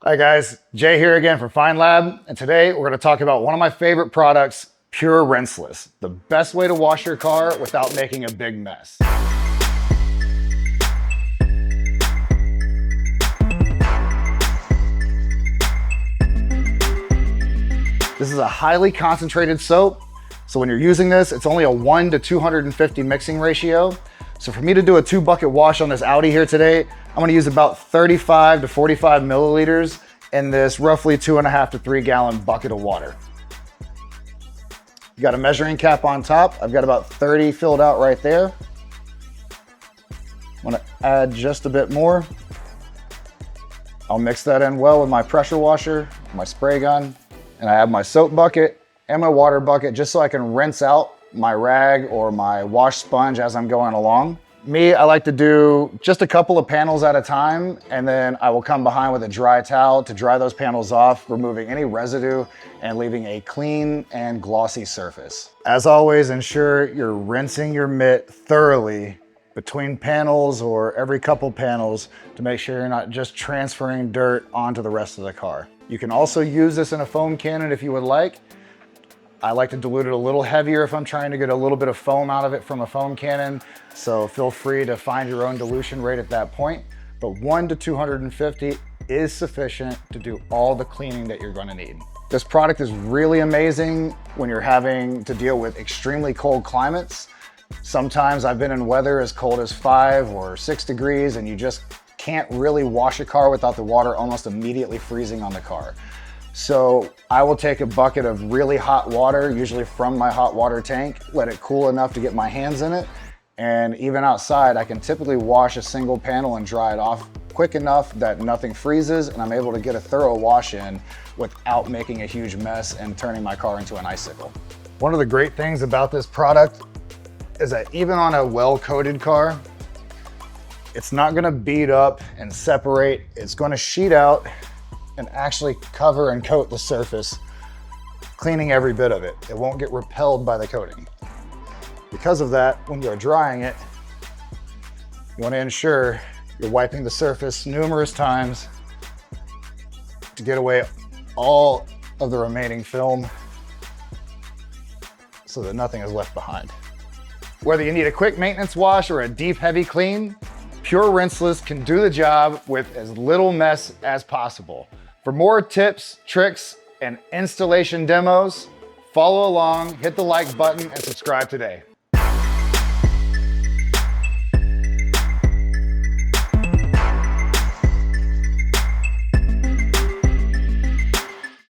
Hi guys, Jay here again from FEYNLAB, and today we're going to talk about one of my favorite products, Pure Rinseless, the best way to wash your car without making a big mess. This is a highly concentrated soap, so when you're using this, it's only a 1 to 250 mixing ratio. So for me to do a 2-bucket wash on this Audi here today, I'm gonna use about 35 to 45 milliliters in this roughly 2.5 to 3 gallon bucket of water. You got a measuring cap on top. I've got about 30 filled out right there. I'm gonna add just a bit more. I'll mix that in well with my pressure washer, my spray gun, and I have my soap bucket and my water bucket just so I can rinse out my rag or my wash sponge as I'm going along. Me, I like to do just a couple of panels at a time, and then I will come behind with a dry towel to dry those panels off, removing any residue and leaving a clean and glossy surface. As always, ensure you're rinsing your mitt thoroughly between panels or every couple panels to make sure you're not just transferring dirt onto the rest of the car. You can also use this in a foam cannon if you would like. I like to dilute it a little heavier if I'm trying to get a little bit of foam out of it from a foam cannon. So feel free to find your own dilution rate at that point. But 1 to 250 is sufficient to do all the cleaning that you're gonna need. This product is really amazing when you're having to deal with extremely cold climates. Sometimes I've been in weather as cold as 5 or 6 degrees and you just can't really wash a car without the water almost immediately freezing on the car. So I will take a bucket of really hot water, usually from my hot water tank, let it cool enough to get my hands in it. And even outside, I can typically wash a single panel and dry it off quick enough that nothing freezes and I'm able to get a thorough wash in without making a huge mess and turning my car into an icicle. One of the great things about this product is that even on a well-coated car, it's not gonna bead up and separate. It's gonna sheet out and actually cover and coat the surface, cleaning every bit of it. It won't get repelled by the coating. Because of that, when you're drying it, you want to ensure you're wiping the surface numerous times to get away all of the remaining film so that nothing is left behind. Whether you need a quick maintenance wash or a deep, heavy clean, Pure Rinseless can do the job with as little mess as possible. For more tips, tricks, and installation demos, follow along, hit the like button, and subscribe today.